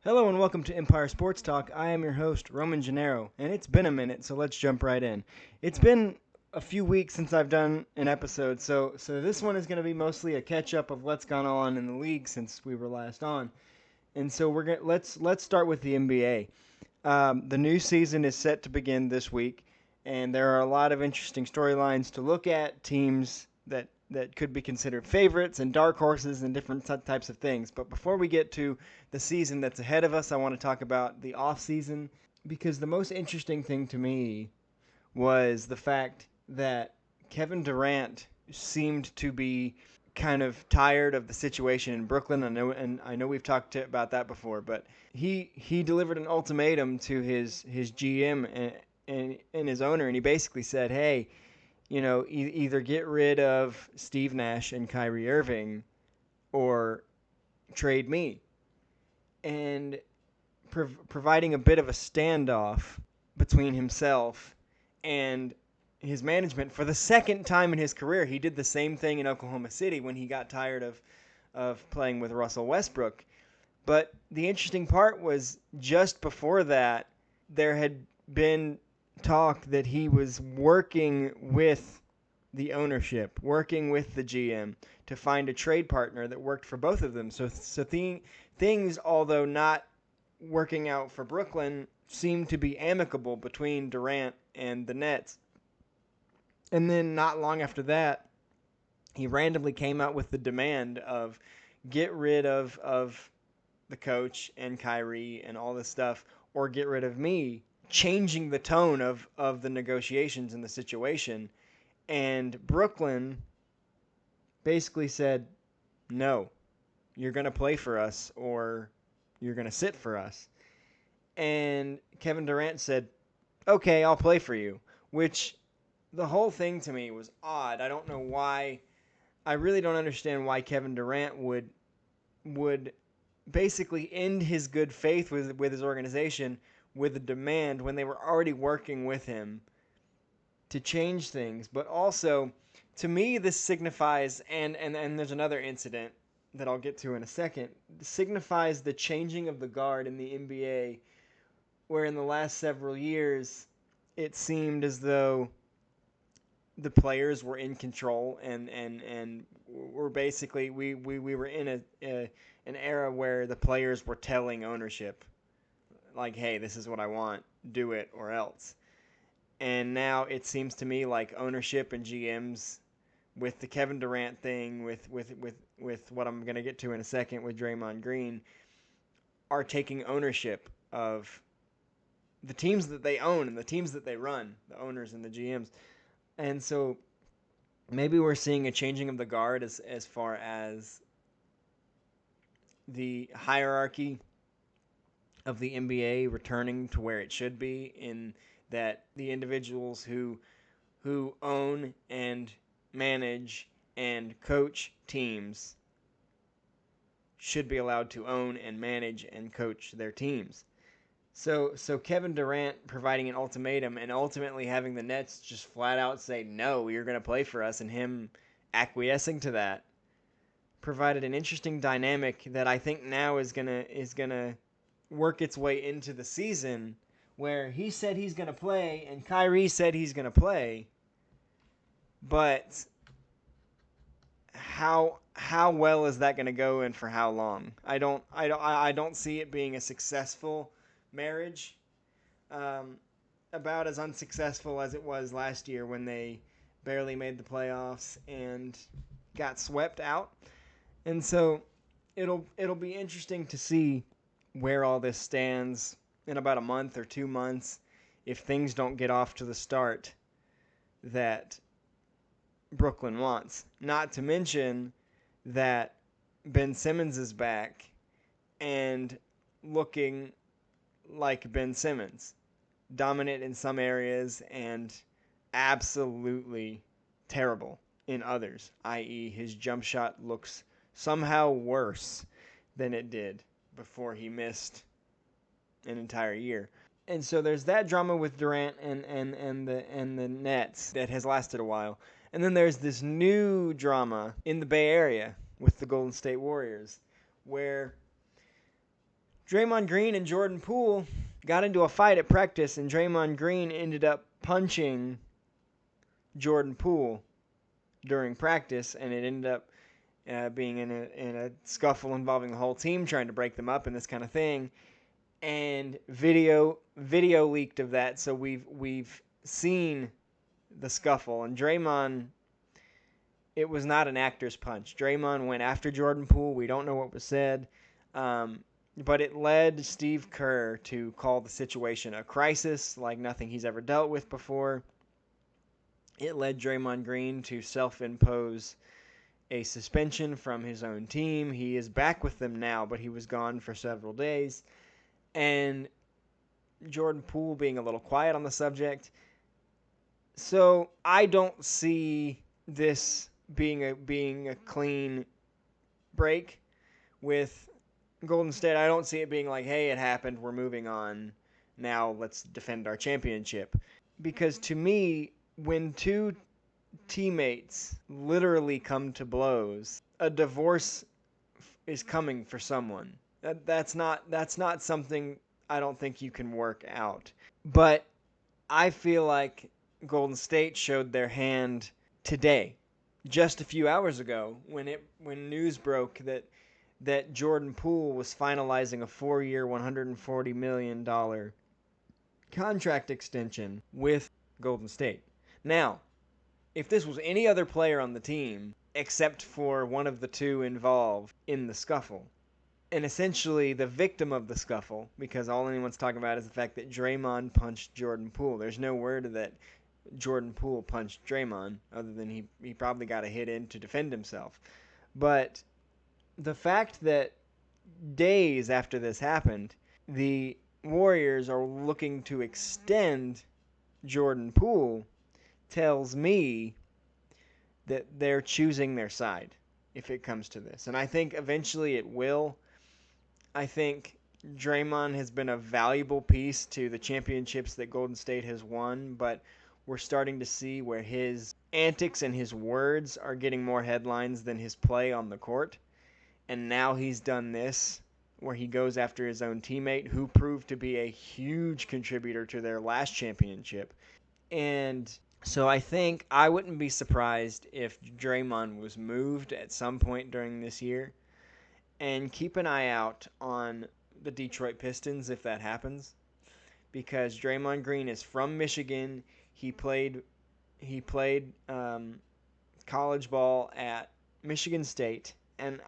Hello and welcome to Empire Sports Talk. I am your host, Roman Gennaro, and it's been a minute, so let's jump right in. It's been a few weeks since I've done an episode, so this one is going to be mostly a catch up of what's gone on in the league since we were last on. And so let's start with the NBA. The new season is set to begin this week, and there are a lot of interesting storylines to look at, teams that could be considered favorites and dark horses and different types of things. But before we get to the season that's ahead of us, I want to talk about the off season because the most interesting thing to me was the fact that Kevin Durant seemed to be kind of tired of the situation in Brooklyn. I know we've talked about that before, but he delivered an ultimatum to his GM and his owner, and he basically said, "Hey, either get rid of Steve Nash and Kyrie Irving, or trade me," and providing a bit of a standoff between himself and his management for the second time in his career. He did the same thing in Oklahoma City when he got tired of playing with Russell Westbrook. But the interesting part was just before that, there had been talk that he was working with the ownership, working with the GM to find a trade partner that worked for both of them. Things, although not working out for Brooklyn, seemed to be amicable between Durant and the Nets. And then not long after that, he randomly came out with the demand of get rid of the coach and Kyrie and all this stuff, or get rid of me, changing the tone of the negotiations and the situation. And Brooklyn basically said, no, you're going to play for us or you're going to sit for us. And Kevin Durant said, okay, I'll play for you, which the whole thing to me was odd. I don't know why. I really don't understand why Kevin Durant would basically end his good faith with his organization with a demand when they were already working with him to change things. But also, to me, this signifies, and there's another incident that I'll get to in a second, signifies the changing of the guard in the NBA, where in the last several years, it seemed as though the players were in control and were basically we were in an era where the players were telling ownership, like, hey, this is what I want, do it or else. And now it seems to me like ownership and GMs, with the Kevin Durant thing, with what I'm going to get to in a second with Draymond Green, are taking ownership of the teams that they own and the teams that they run, the owners and the GMs. And so maybe we're seeing a changing of the guard as far as the hierarchy of the NBA returning to where it should be, in that the individuals who own and manage and coach teams should be allowed to own and manage and coach their teams. So Kevin Durant providing an ultimatum and ultimately having the Nets just flat out say, no, you're going to play for us, and him acquiescing to that provided an interesting dynamic that I think now is gonna work its way into the season, where he said he's going to play and Kyrie said he's going to play, but how well is that going to go and for how long? I don't see it being a successful marriage. About as unsuccessful as it was last year when they barely made the playoffs and got swept out. And so it'll be interesting to see where all this stands in about a month or 2 months if things don't get off to the start that Brooklyn wants. Not to mention that Ben Simmons is back and looking like Ben Simmons, dominant in some areas and absolutely terrible in others, i.e. his jump shot looks somehow worse than it did before he missed an entire year. And so there's that drama with Durant and the Nets that has lasted a while. And then there's this new drama in the Bay Area with the Golden State Warriors, where Draymond Green and Jordan Poole got into a fight at practice, and Draymond Green ended up punching Jordan Poole during practice, and it ended up being in a scuffle involving the whole team, trying to break them up and this kind of thing. And video leaked of that, so we've seen the scuffle. And Draymond, it was not an actor's punch. Draymond went after Jordan Poole. We don't know what was said, but it led Steve Kerr to call the situation a crisis like nothing he's ever dealt with before. It led Draymond Green to self-impose a suspension from his own team. He is back with them now, but he was gone for several days. And Jordan Poole being a little quiet on the subject. So I don't see this being a clean break with Golden State. I don't see it being like, hey, it happened, we're moving on. Now let's defend our championship. Because to me, when two teammates literally come to blows, a divorce is coming for someone. That's not something I don't think you can work out. But I feel like Golden State showed their hand today, just a few hours ago, when news broke that Jordan Poole was finalizing a 4-year, $140 million contract extension with Golden State. Now, if this was any other player on the team, except for one of the two involved in the scuffle, and essentially the victim of the scuffle, because all anyone's talking about is the fact that Draymond punched Jordan Poole. There's no word that Jordan Poole punched Draymond, other than he probably got a hit in to defend himself. But the fact that days after this happened, the Warriors are looking to extend Jordan Poole tells me that they're choosing their side if it comes to this. And I think eventually it will. I think Draymond has been a valuable piece to the championships that Golden State has won, but we're starting to see where his antics and his words are getting more headlines than his play on the court. And now he's done this, where he goes after his own teammate, who proved to be a huge contributor to their last championship. And so I think I wouldn't be surprised if Draymond was moved at some point during this year. And keep an eye out on the Detroit Pistons if that happens, because Draymond Green is from Michigan. He played college ball at Michigan State, and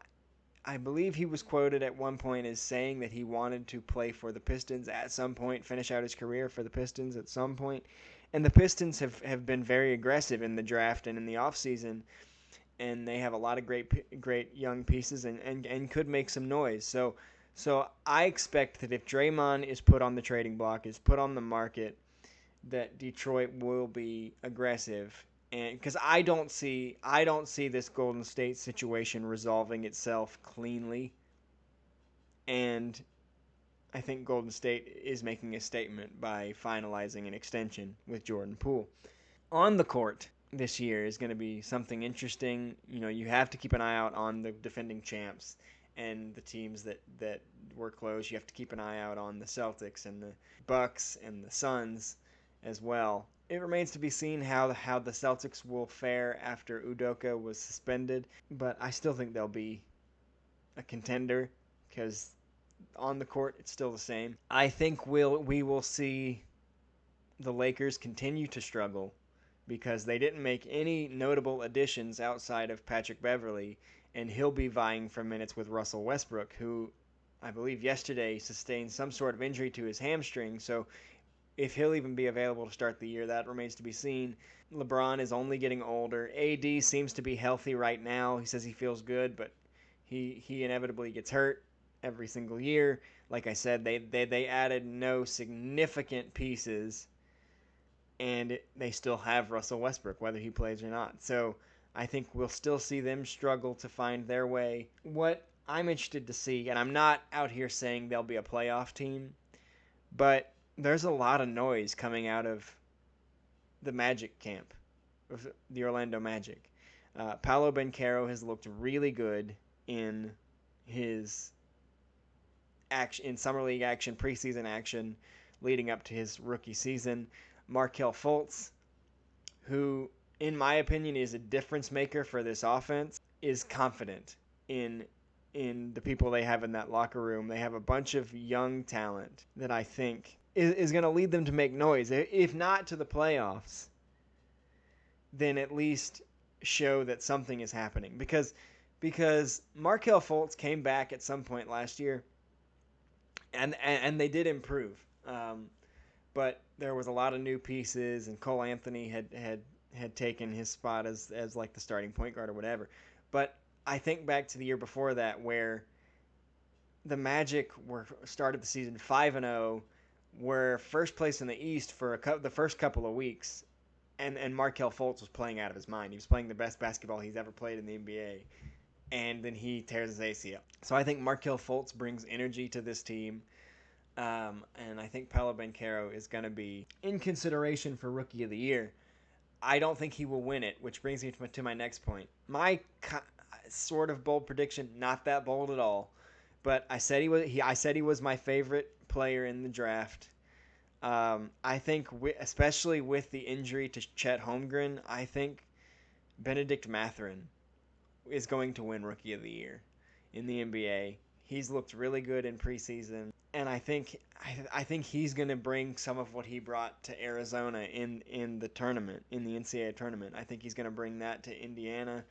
I believe he was quoted at one point as saying that he wanted to play for the Pistons at some point, finish out his career for the Pistons at some point. And the Pistons have been very aggressive in the draft and in the offseason, and they have a lot of great young pieces and could make some noise. So I expect that if Draymond is put on the trading block, is put on the market, that Detroit will be aggressive. And because I don't see this Golden State situation resolving itself cleanly, and I think Golden State is making a statement by finalizing an extension with Jordan Poole. On the court this year is going to be something interesting. You know, you have to keep an eye out on the defending champs and the teams that were close. You have to keep an eye out on the Celtics and the Bucks and the Suns as well. It remains to be seen how the Celtics will fare after Udoka was suspended, but I still think they'll be a contender because on the court it's still the same. I think we will see the Lakers continue to struggle because they didn't make any notable additions outside of Patrick Beverley, and he'll be vying for minutes with Russell Westbrook, who I believe yesterday sustained some sort of injury to his hamstring. So if he'll even be available to start the year, that remains to be seen. LeBron is only getting older. AD seems to be healthy right now. He says he feels good, but he inevitably gets hurt every single year. Like I said, they added no significant pieces, and they still have Russell Westbrook, whether he plays or not. So I think we'll still see them struggle to find their way. What I'm interested to see, and I'm not out here saying they'll be a playoff team, but there's a lot of noise coming out of the Magic camp, of the Orlando Magic. Paolo Banchero has looked really good in his action in summer league action, preseason action, leading up to his rookie season. Markelle Fultz, who, in my opinion, is a difference maker for this offense, is confident in the people they have in that locker room. They have a bunch of young talent that I think is going to lead them to make noise. If not to the playoffs, then at least show that something is happening. Because Markelle Fultz came back at some point last year, and they did improve. But there was a lot of new pieces, and Cole Anthony had taken his spot as like the starting point guard or whatever. But I think back to the year before that, where the Magic started the season 5-0, were first place in the East for the first couple of weeks, and Markelle Fultz was playing out of his mind. He was playing the best basketball he's ever played in the NBA, and then he tears his ACL. So I think Markelle Fultz brings energy to this team. And I think Paolo Banchero is going to be in consideration for Rookie of the Year. I don't think he will win it, which brings me to my next point. My sort of bold prediction, not that bold at all, but I said he was my favorite player in the draft. I think, especially with the injury to Chet Holmgren, I think Benedict Mathurin is going to win Rookie of the Year in the NBA. He's looked really good in preseason. And I think he's going to bring some of what he brought to Arizona in the tournament, in the NCAA tournament. I think he's going to bring that to Indiana,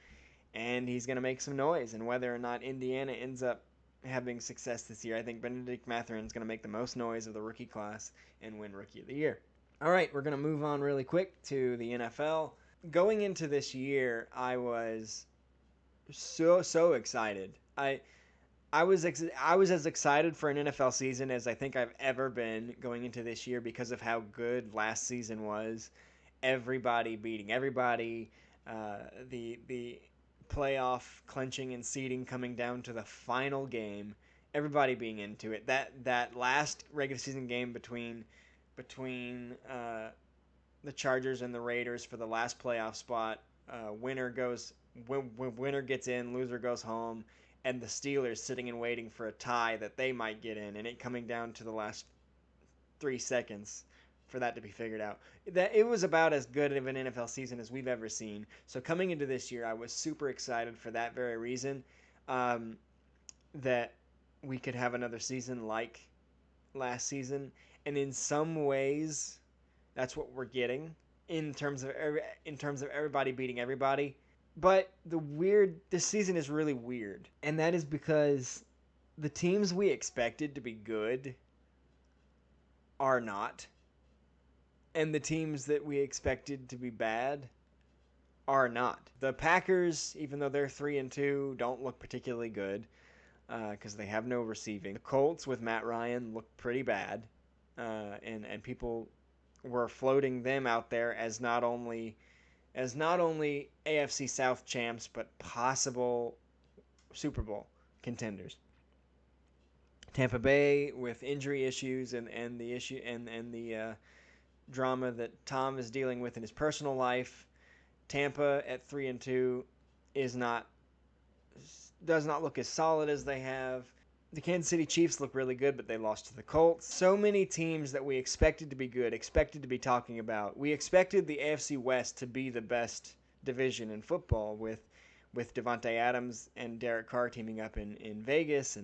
and he's going to make some noise. And whether or not Indiana ends up having success this year, I think Benedict Mathurin is going to make the most noise of the rookie class and win Rookie of the Year. All right, we're going to move on really quick to the NFL. Going into this year, I was so excited. I was as excited for an NFL season as I think I've ever been going into this year because of how good last season was. Everybody beating everybody, the playoff clinching and seeding coming down to the final game, everybody being into it. That last regular season game between the Chargers and the Raiders for the last playoff spot, winner gets in, loser goes home. And the Steelers sitting and waiting for a tie that they might get in, and it coming down to the last 3 seconds for that to be figured out. That it was about as good of an NFL season as we've ever seen. So coming into this year, I was super excited for that very reason, that we could have another season like last season. And in some ways, that's what we're getting in terms of everybody beating everybody. But this season is really weird. And that is because the teams we expected to be good are not. And the teams that we expected to be bad are not. The Packers, even though they're 3-2, don't look particularly good because they have no receiving. The Colts with Matt Ryan look pretty bad. And people were floating them out there as not only AFC South champs, but possible Super Bowl contenders. Tampa Bay with injury issues and the drama that Tom is dealing with in his personal life. Tampa at 3-2 does not look as solid as they have. The Kansas City Chiefs look really good, but they lost to the Colts. So many teams that we expected to be good, expected to be talking about. We expected the AFC West to be the best division in football with Devontae Adams and Derek Carr teaming up in Vegas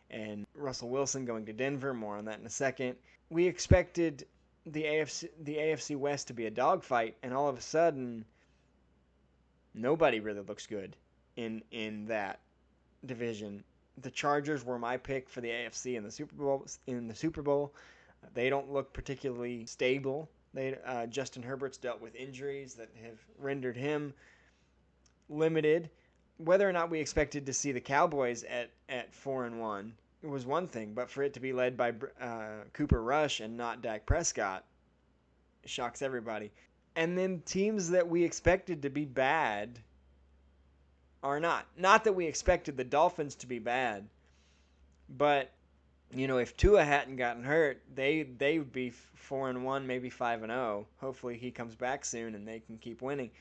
and Russell Wilson going to Denver. More on that in a second. We expected the AFC West to be a dogfight, and all of a sudden, nobody really looks good in that division. The Chargers were my pick for the AFC in the Super Bowl. They don't look particularly stable. Justin Herbert's dealt with injuries that have rendered him limited. Whether or not we expected to see the Cowboys at 4-1 was one thing, but for it to be led by Cooper Rush and not Dak Prescott shocks everybody. And then teams that we expected to be bad are not. Not that we expected the Dolphins to be bad, but if Tua hadn't gotten hurt, they would be 4-1, maybe 5-0. Hopefully he comes back soon and they can keep winning.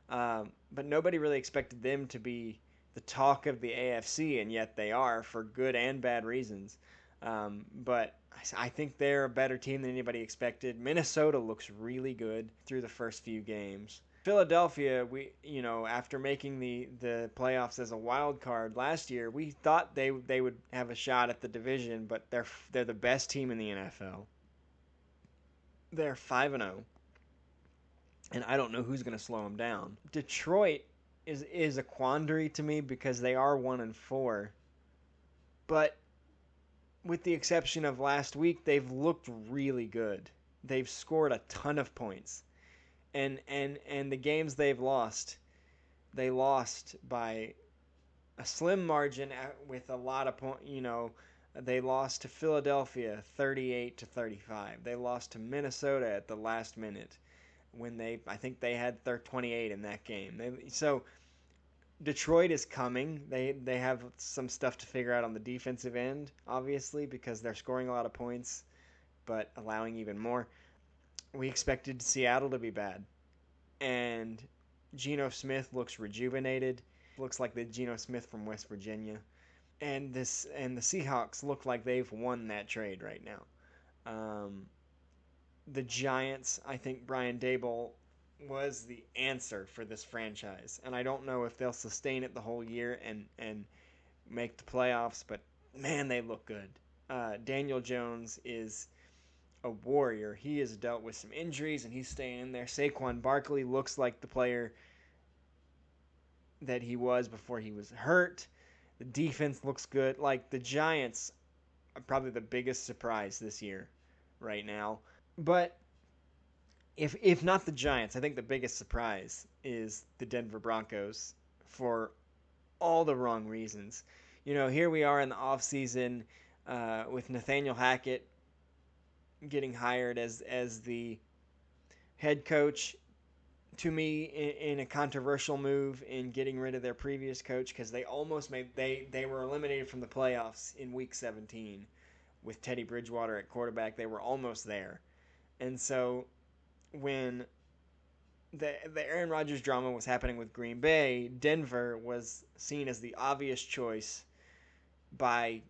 But nobody really expected them to be the talk of the AFC, and yet they are for good and bad reasons. But I think they're a better team than anybody expected. Minnesota looks really good through the first few games. Philadelphia, after making the playoffs as a wild card last year, we thought they would have a shot at the division, but they're the best team in the NFL. They're 5-0, and I don't know who's going to slow them down. Detroit is a quandary to me because they are 1-4, but with the exception of last week, they've looked really good. They've scored a ton of points, and the games they've lost, they lost by a slim margin with a lot of points. They lost to Philadelphia 38-35. They lost to Minnesota at the last minute when I think they had their 28 in that game. So Detroit is coming. They have some stuff to figure out on the defensive end, obviously, because they're scoring a lot of points, but allowing even more. We expected Seattle to be bad, and Geno Smith looks rejuvenated. Looks like the Geno Smith from West Virginia, and the Seahawks look like they've won that trade right now. The Giants, I think Brian Daboll was the answer for this franchise, and I don't know if they'll sustain it the whole year and make the playoffs, but man, they look good. Daniel Jones is a warrior. He has dealt with some injuries, and he's staying in there. Saquon Barkley looks like the player that he was before he was hurt. The defense looks good. Like, the Giants are probably the biggest surprise this year right now. But if not the Giants, I think the biggest surprise is the Denver Broncos for all the wrong reasons. Here we are in the offseason with Nathaniel Hackett getting hired as the head coach. To me, in a controversial move in getting rid of their previous coach, because they almost they were eliminated from the playoffs in Week 17 with Teddy Bridgewater at quarterback. They were almost there, and so when the Aaron Rodgers drama was happening with Green Bay, Denver was seen as the obvious choice by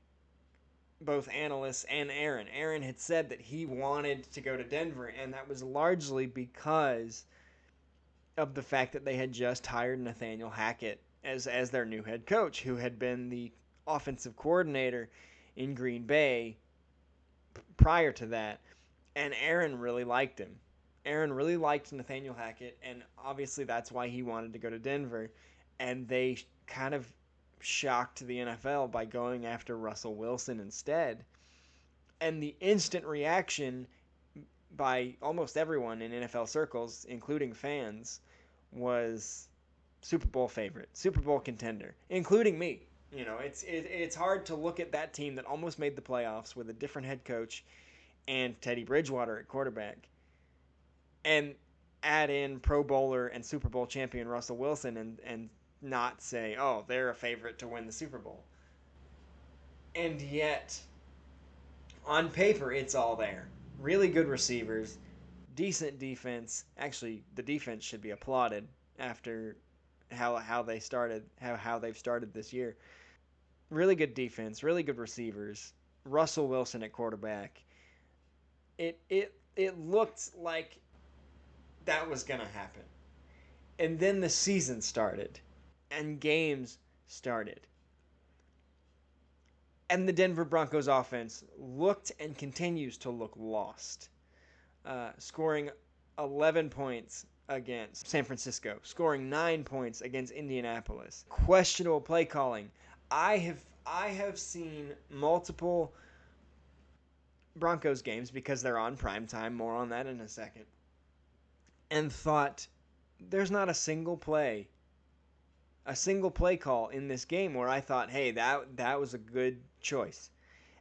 both analysts and Aaron. Aaron had said that he wanted to go to Denver, and that was largely because of the fact that they had just hired Nathaniel Hackett as their new head coach, who had been the offensive coordinator in Green Bay prior to that, and Aaron really liked him. Aaron really liked Nathaniel Hackett, and obviously that's why he wanted to go to Denver, and they kind of shocked the NFL by going after Russell Wilson instead. And the instant reaction by almost everyone in NFL circles, including fans, was Super Bowl favorite, Super Bowl contender, including me. It's hard to look at that team that almost made the playoffs with a different head coach and Teddy Bridgewater at quarterback, and add in Pro Bowler and Super Bowl champion Russell Wilson and not say, oh, they're a favorite to win the Super Bowl. And yet, on paper, it's all there. Really good receivers, decent defense. Actually, the defense should be applauded after how they've started this year. Really good defense, really good receivers. Russell Wilson at quarterback. It looked like that was gonna happen. And then the season started and games started. And the Denver Broncos offense looked and continues to look lost. Scoring 11 points against San Francisco, scoring 9 points against Indianapolis. Questionable play calling. I have seen multiple Broncos games because they're on primetime, more on that in a second, and thought there's not a single play call in this game where I thought, hey, that was a good choice.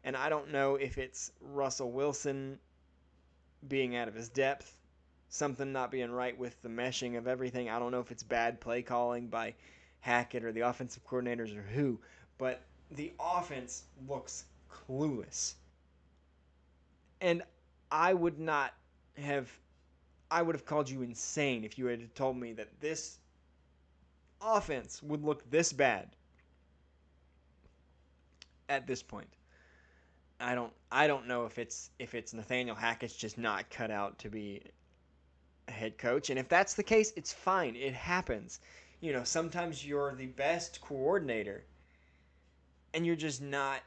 And I don't know if it's Russell Wilson being out of his depth, something not being right with the meshing of everything. I don't know if it's bad play calling by Hackett or the offensive coordinators or who, but the offense looks clueless. And I would have called you insane if you had told me that this offense would look this bad at this point. I don't know if it's Nathaniel Hackett's just not cut out to be a head coach, and if that's the case, it's fine. It happens. Sometimes you're the best coordinator, and you're just not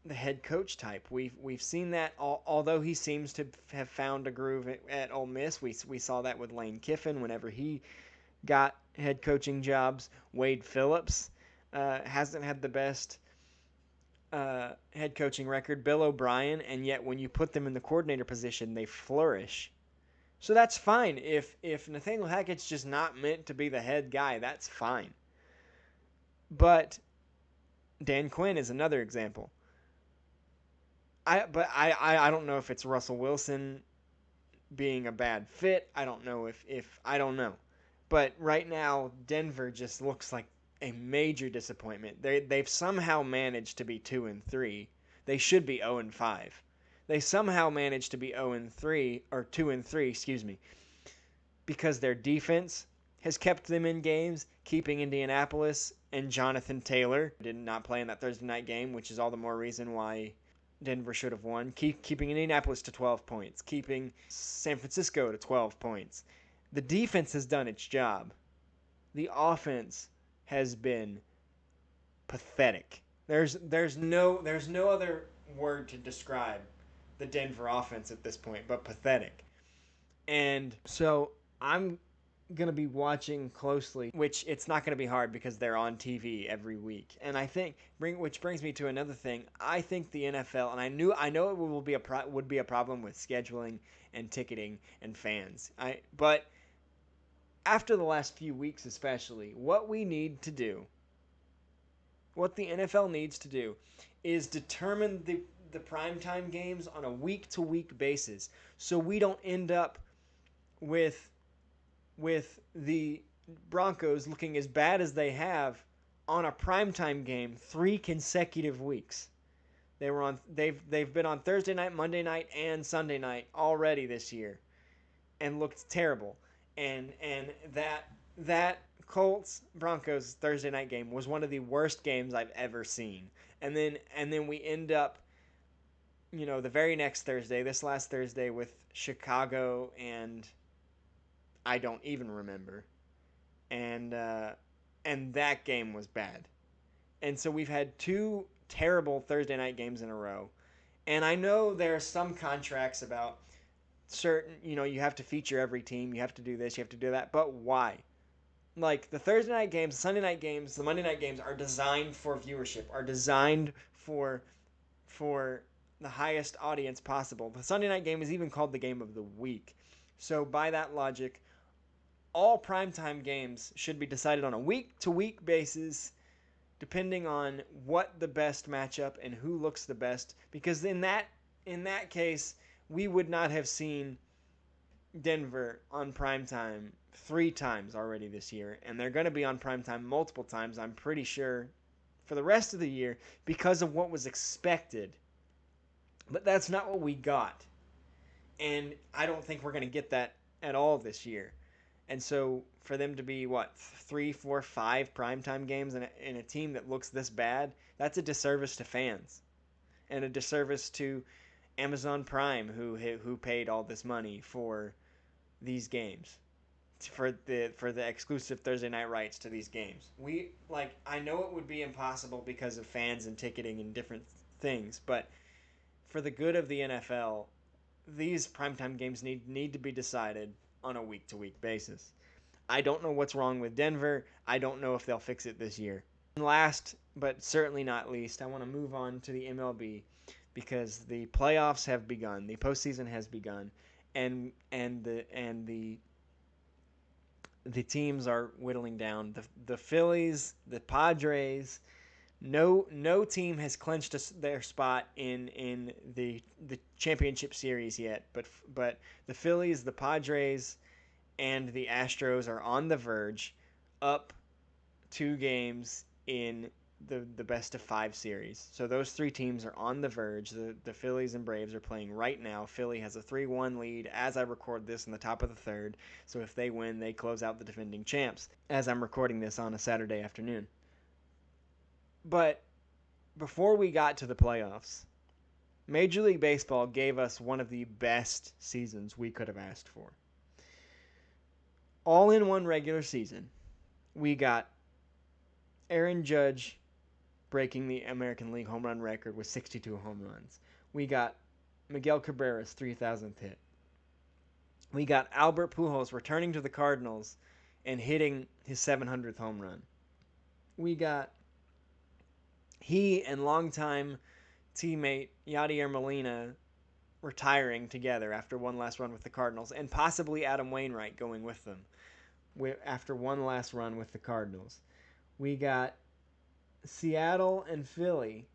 the head coach type. We've seen that. Although he seems to have found a groove at Ole Miss, we saw that with Lane Kiffin whenever he got head coaching jobs. Wade Phillips hasn't had the best head coaching record. Bill O'Brien, and yet when you put them in the coordinator position, they flourish. So that's fine. If Nathaniel Hackett's just not meant to be the head guy, that's fine. But Dan Quinn is another example. I don't know if it's Russell Wilson being a bad fit. I don't know if I don't know. But right now Denver just looks like a major disappointment. They've somehow managed to be 2-3. They should be 0-5. They somehow managed to be 0-3 or 2-3, excuse me, because their defense has kept them in games, keeping Indianapolis and Jonathan Taylor did not play in that Thursday night game, which is all the more reason why Denver should have won. Keeping Indianapolis to 12 points, keeping San Francisco to 12 points. The defense has done its job. The offense has been pathetic. There's no other word to describe the Denver offense at this point but pathetic. And so I'm going to be watching closely, which it's not going to be hard because they're on TV every week. And I think which brings me to another thing. I think the NFL, and I know it would be a problem with scheduling and ticketing and fans. But after the last few weeks especially, what the NFL needs to do is determine the primetime games on a week-to-week basis so we don't end up with the Broncos looking as bad as they have on a primetime game 3 consecutive weeks. They've been on Thursday night, Monday night, and Sunday night already this year and looked terrible. And that Colts Broncos Thursday night game was one of the worst games I've ever seen. And then we end up the very next Thursday, this last Thursday, with Chicago and I don't even remember. And that game was bad. And so we've had 2 terrible Thursday night games in a row. And I know there are some contracts about certain, you have to feature every team, you have to do this, you have to do that. But why? Like the Thursday night games, the Sunday night games, the Monday night games are designed for viewership, are designed for the highest audience possible. The Sunday night game is even called the game of the week. So by that logic, all primetime games should be decided on a week-to-week basis depending on what the best matchup and who looks the best, because in that case we would not have seen Denver on primetime 3 times already this year, and they're going to be on primetime multiple times, I'm pretty sure, for the rest of the year because of what was expected. But that's not what we got. And I don't think we're going to get that at all this year. And so for them to be, 3, 4, 5 primetime games in a team that looks this bad, that's a disservice to fans. And a disservice to Amazon Prime, who paid all this money for these games, for the exclusive Thursday night rights to these games. I know it would be impossible because of fans and ticketing and different things, but for the good of the NFL, these primetime games need to be decided on a week-to-week basis. I don't know what's wrong with Denver. I don't know if they'll fix it this year. And last, but certainly not least, I want to move on to the MLB because the playoffs have begun. The postseason has begun, and the teams are whittling down. The Phillies, the Padres. No team has clinched their spot in the championship series yet, but the Phillies, the Padres, and the Astros are on the verge, up 2 games in the best of 5 series. So those 3 teams are on the verge. The Phillies and Braves are playing right now. Philly has a 3-1 lead as I record this in the top of the 3rd. So if they win, they close out the defending champs as I'm recording this on a Saturday afternoon. But before we got to the playoffs, Major League Baseball gave us one of the best seasons we could have asked for. All in one regular season, we got Aaron Judge breaking the American League home run record with 62 home runs. We got Miguel Cabrera's 3,000th hit. We got Albert Pujols returning to the Cardinals and hitting his 700th home run. We got he and longtime teammate Yadier Molina retiring together after one last run with the Cardinals, and possibly Adam Wainwright going with them after one last run with the Cardinals. We got Seattle and Philly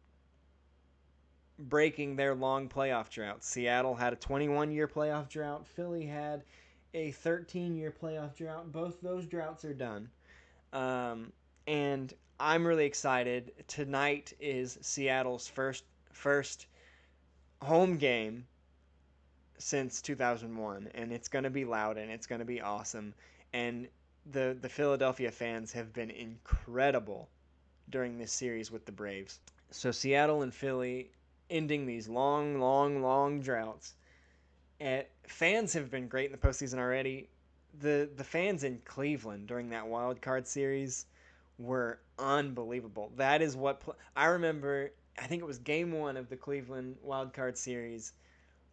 breaking their long playoff drought. Seattle had a 21-year playoff drought. Philly had a 13-year playoff drought. Both those droughts are done. And I'm really excited. Tonight is Seattle's first home game since 2001, and it's going to be loud and it's going to be awesome. And the Philadelphia fans have been incredible during this series with the Braves. So Seattle and Philly ending these long droughts. And fans have been great in the postseason already. The fans in Cleveland during that wild card series were unbelievable. That is what I remember. I think it was Game 1 of the Cleveland wild card series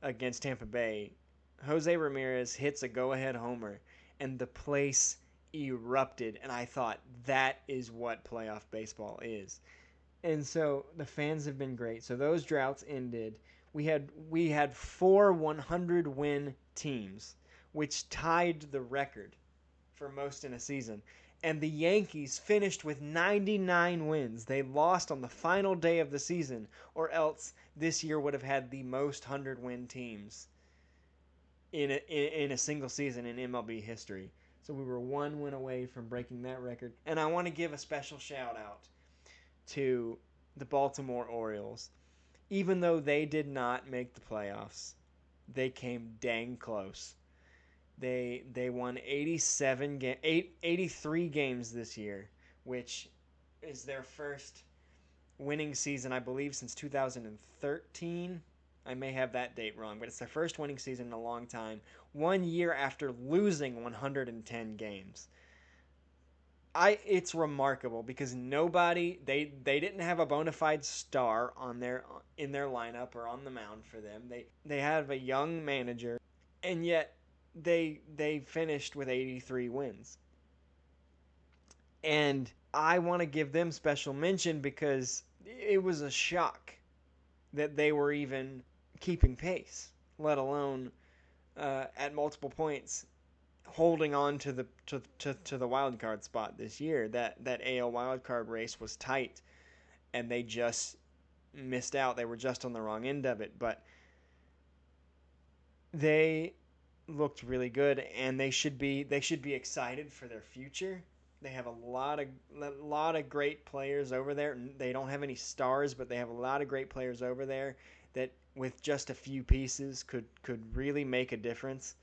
against Tampa Bay. Jose Ramirez hits a go-ahead homer, and the place erupted. And I thought, that is what playoff baseball is. And so the fans have been great. So those droughts ended. We had 4 100-win teams, which tied the record for most in a season. And the Yankees finished with 99 wins. They lost on the final day of the season, or else this year would have had the most 100-win teams in a single season in MLB history. So we were 1 win away from breaking that record. And I want to give a special shout out to the Baltimore Orioles. Even though they did not make the playoffs, they came dang close. They won 83 games this year, which is their first winning season, I believe, since 2013. I may have that date wrong, but it's their first winning season in a long time, 1 year after losing 110 games. It's remarkable because they didn't have a bona fide star in their lineup or on the mound for them. They have a young manager, and yet they finished with 83 wins. And I want to give them special mention because it was a shock that they were even keeping pace, let alone at multiple points holding on to the wild card spot this year. That AL wild card race was tight, and they just missed out. They were just on the wrong end of it, but they looked really good, and they should be excited for their future. They have a lot of great players over there. They don't have any stars, but they have a lot of great players over there that with just a few pieces could really make a difference.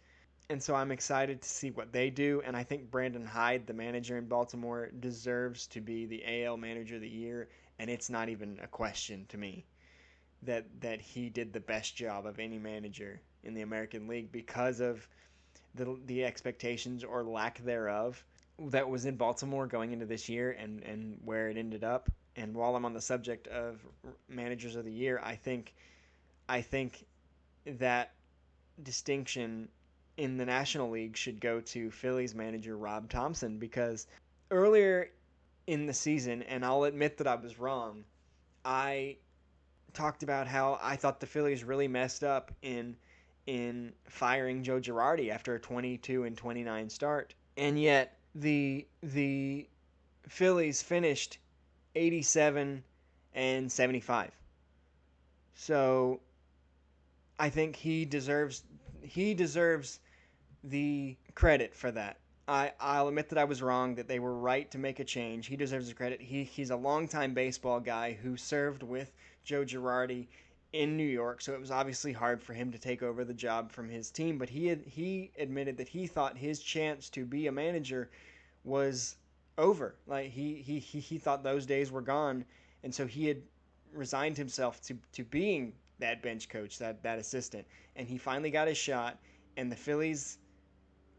And so I'm excited to see what they do. And I think Brandon Hyde, the manager in Baltimore, deserves to be the AL Manager of the Year. And it's not even a question to me that he did the best job of any manager in the American League because of the expectations or lack thereof that was in Baltimore going into this year and where it ended up. And while I'm on the subject of Managers of the Year, I think that distinction in the National League should go to Phillies manager Rob Thompson, because earlier in the season, and I'll admit that I was wrong, I talked about how I thought the Phillies really messed up in firing Joe Girardi after a 22-29 start. And yet the Phillies finished 87-75. So I think he deserves the credit for that. I'll admit that I was wrong, that they were right to make a change. He deserves the credit. He's a longtime baseball guy who served with Joe Girardi in New York, so it was obviously hard for him to take over the job from his team, but he admitted that he thought his chance to be a manager was over. Like he thought those days were gone, and so he had resigned himself to being that bench coach, that assistant. And he finally got his shot, and the Phillies,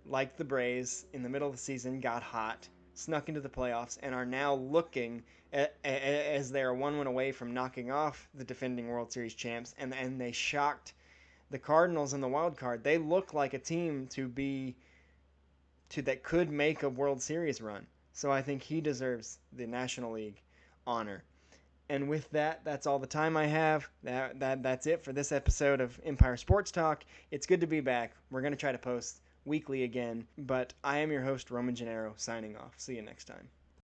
like the Braves, in the middle of the season, got hot, snuck into the playoffs, and are now looking as they are 1 win away from knocking off the defending World Series champs, and they shocked the Cardinals in the wild card. They look like a team that could make a World Series run. So I think he deserves the National League honor. And with that, that's all the time I have. That's it for this episode of Empire Sports Talk. It's good to be back. We're going to try to post weekly again, but I am your host, Roman Gennaro, signing off. See you next time.